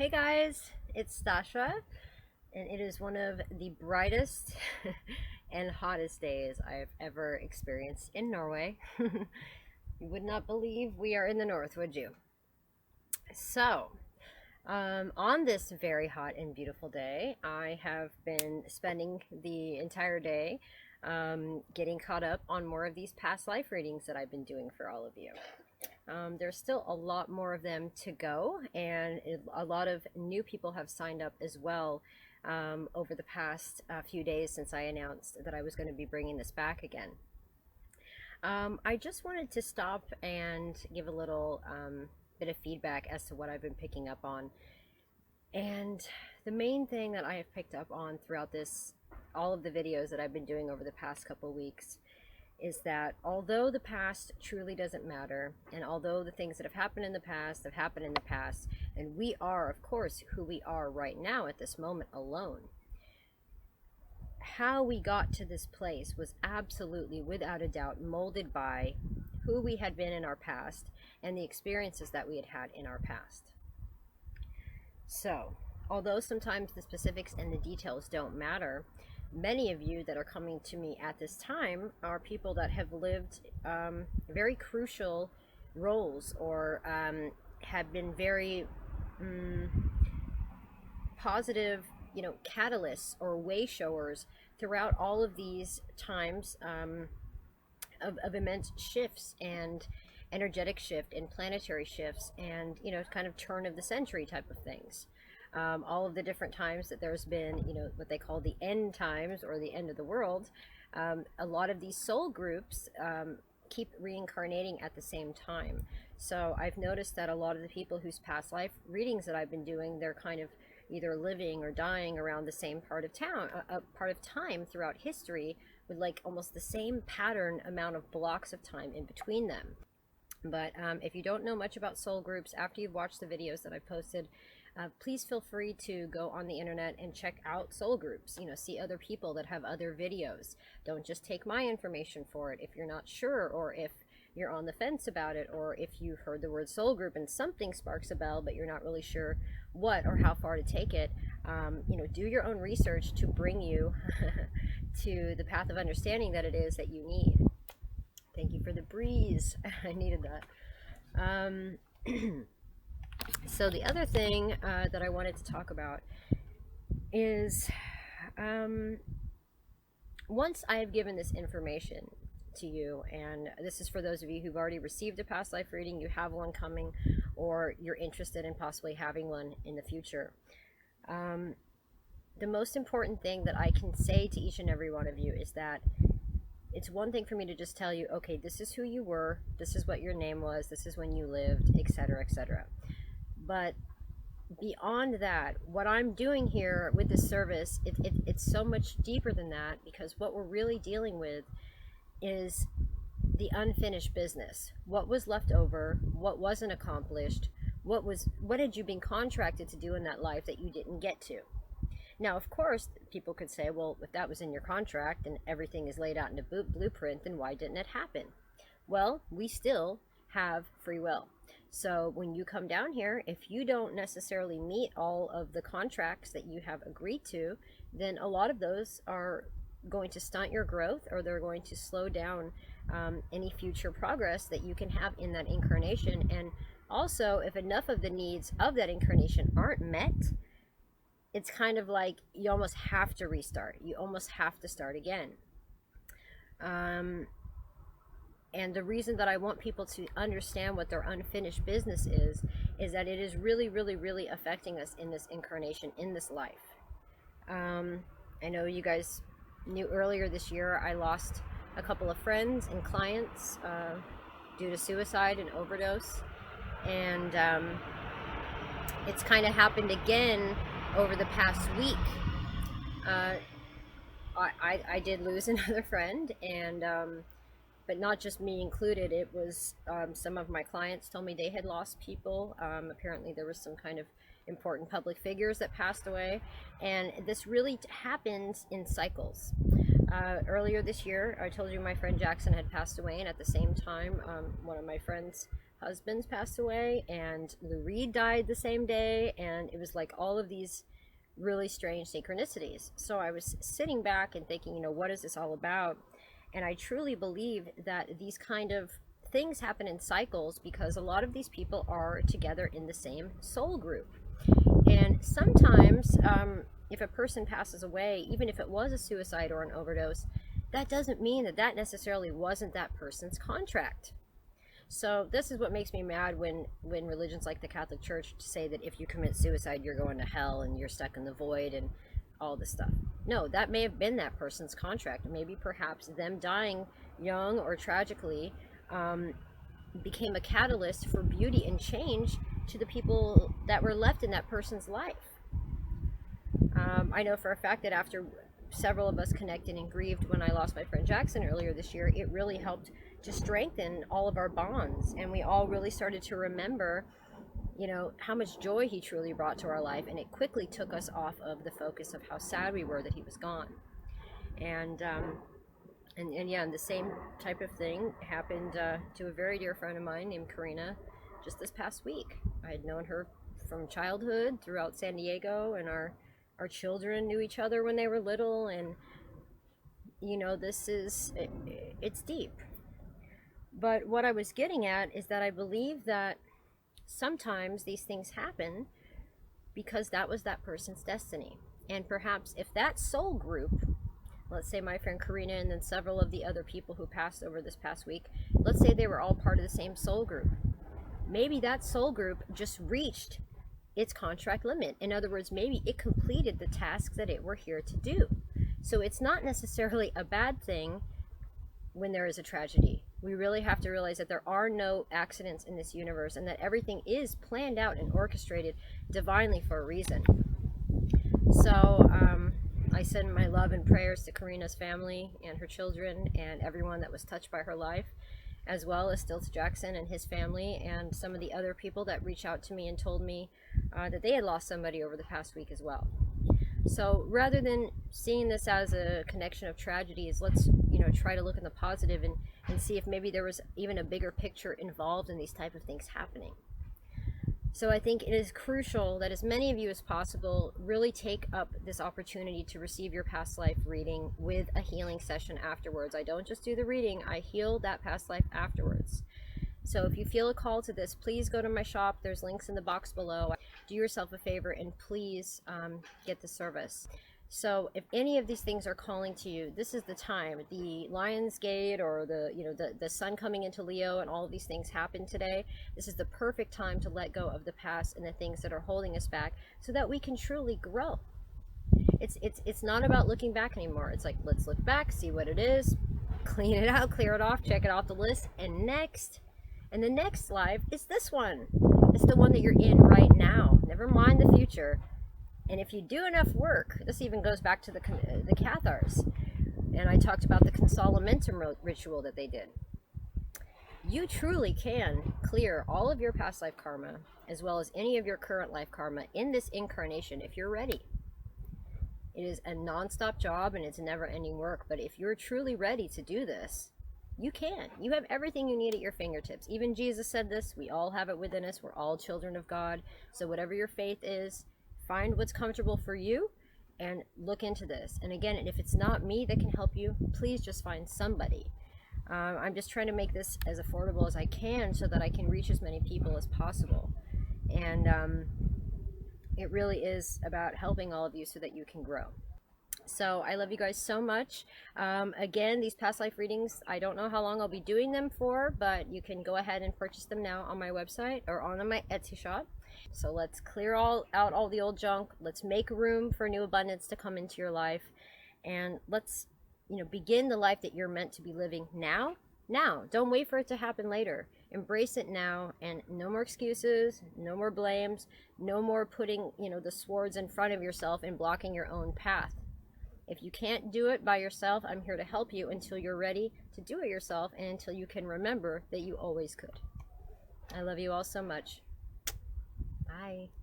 Hey guys, it's Stasha, and it is one of the brightest and hottest days I've ever experienced in Norway. You would not believe we are in the north, would you? So, on this very hot and beautiful day, I have been spending the entire day getting caught up on more of these past life readings that I've been doing for all of you. There's still a lot more of them to go, and a lot of new people have signed up as well over the past few days since I announced that I was going to be bringing this back again. I just wanted to stop and give a little bit of feedback as to what I've been picking up on. And the main thing that I have picked up on throughout all of the videos that I've been doing over the past couple weeks is that although the past truly doesn't matter, and although the things that have happened in the past have happened in the past, and we are, of course, who we are right now at this moment alone, how we got to this place was absolutely, without a doubt, molded by who we had been in our past and the experiences that we had had in our past. So, although sometimes the specifics and the details don't matter, many of you that are coming to me at this time are people that have lived very crucial roles or have been very positive, catalysts or way showers throughout all of these times of immense shifts and energetic shift and planetary shifts and kind of turn of the century type of things. All of the different times that there's been, what they call the end times or the end of the world, a lot of these soul groups keep reincarnating at the same time. So I've noticed that a lot of the people whose past life readings that I've been doing, they're kind of either living or dying around the same part of time throughout history, with like almost the same pattern amount of blocks of time in between them. But if you don't know much about soul groups, after you've watched the videos that I've posted, please feel free to go on the internet and check out soul groups. See other people that have other videos. Don't just take my information for it. If you're not sure, or if you're on the fence about it, or if you heard the word soul group and something sparks a bell but you're not really sure what or how far to take it, do your own research to bring you to the path of understanding that it is that you need. Thank you for the breeze. I needed that. So the other thing that I wanted to talk about is once I have given this information to you, and this is for those of you who've already received a past life reading, you have one coming, or you're interested in possibly having one in the future. The most important thing that I can say to each and every one of you is that it's one thing for me to just tell you, okay, this is who you were, this is what your name was, this is when you lived, etc., etc. But beyond that, what I'm doing here with this service, it's so much deeper than that, because what we're really dealing with is the unfinished business. What was left over, what wasn't accomplished, what had you been contracted to do in that life that you didn't get to. Now, of course, people could say, well, if that was in your contract and everything is laid out in a blueprint, then why didn't it happen? Well, we still have free will. So when you come down here, if you don't necessarily meet all of the contracts that you have agreed to, then a lot of those are going to stunt your growth, or they're going to slow down any future progress that you can have in that incarnation. And also, if enough of the needs of that incarnation aren't met, it's kind of like you almost have to restart. You almost have to start again. And the reason that I want people to understand what their unfinished business is that it is really, really, really affecting us in this incarnation, in this life. I know you guys knew earlier this year I lost a couple of friends and clients due to suicide and overdose. And it's kind of happened again over the past week. I did lose another friend, and but not just me included. It was some of my clients told me they had lost people. Apparently there was some kind of important public figures that passed away, and this really happens in cycles. Earlier this year, I told you my friend Jackson had passed away, and at the same time, one of my friends' husbands passed away, and Lou Reed died the same day, and it was like all of these really strange synchronicities. So I was sitting back and thinking, what is this all about? And I truly believe that these kind of things happen in cycles because a lot of these people are together in the same soul group. And sometimes, if a person passes away, even if it was a suicide or an overdose, that doesn't mean that that necessarily wasn't that person's contract. So this is what makes me mad when religions like the Catholic Church say that if you commit suicide, you're going to hell and you're stuck in the void and all this stuff. No, that may have been that person's contract. Maybe perhaps them dying young or tragically became a catalyst for beauty and change to the people that were left in that person's life. I know for a fact that after several of us connected and grieved when I lost my friend Jackson earlier this year, it really helped to strengthen all of our bonds, and we all really started to remember how much joy he truly brought to our life, and it quickly took us off of the focus of how sad we were that he was gone. And yeah, and the same type of thing happened to a very dear friend of mine named Karina just this past week. I had known her from childhood throughout San Diego, and our children knew each other when they were little, and it's deep. But what I was getting at is that I believe that sometimes these things happen because that was that person's destiny. And perhaps if that soul group, let's say my friend Karina and then several of the other people who passed over this past week, let's say they were all part of the same soul group. Maybe that soul group just reached its contract limit. In other words, maybe it completed the tasks that it were here to do. So it's not necessarily a bad thing when there is a tragedy. We really have to realize that there are no accidents in this universe, and that everything is planned out and orchestrated divinely for a reason. So I send my love and prayers to Karina's family and her children and everyone that was touched by her life, as well as still to Jackson and his family and some of the other people that reached out to me and told me that they had lost somebody over the past week as well. So rather than seeing this as a connection of tragedies, let's try to look in the positive and see if maybe there was even a bigger picture involved in these type of things happening. So I think it is crucial that as many of you as possible really take up this opportunity to receive your past life reading with a healing session afterwards. I don't just do the reading, I heal that past life afterwards. So if you feel a call to this, please go to my shop. There's links in the box below. Do yourself a favor and please get the service. So if any of these things are calling to you, this is the time. The Lion's Gate or the sun coming into Leo and all of these things happen today. This is the perfect time to let go of the past and the things that are holding us back so that we can truly grow. It's not about looking back anymore. It's like, let's look back, see what it is, clean it out, clear it off, check it off the list, and the next life is this one. It's the one that you're in right now. Never mind the future. And if you do enough work, this even goes back to the Cathars. And I talked about the Consolamentum ritual that they did. You truly can clear all of your past life karma, as well as any of your current life karma in this incarnation if you're ready. It is a non-stop job and it's never-ending work. But if you're truly ready to do this, you can. You have everything you need at your fingertips. Even Jesus said this. We all have it within us. We're all children of God. So whatever your faith is, find what's comfortable for you and look into this. And again, if it's not me that can help you, please just find somebody. I'm just trying to make this as affordable as I can so that I can reach as many people as possible. And it really is about helping all of you so that you can grow. So I love you guys so much. Again, these past life readings, I don't know how long I'll be doing them for, but you can go ahead and purchase them now on my website or on my Etsy shop. So let's clear out all the old junk. Let's make room for new abundance to come into your life. And let's, begin the life that you're meant to be living now. Now. Don't wait for it to happen later. Embrace it now, and no more excuses, no more blames, no more putting, the swords in front of yourself and blocking your own path. If you can't do it by yourself, I'm here to help you until you're ready to do it yourself and until you can remember that you always could. I love you all so much. Bye.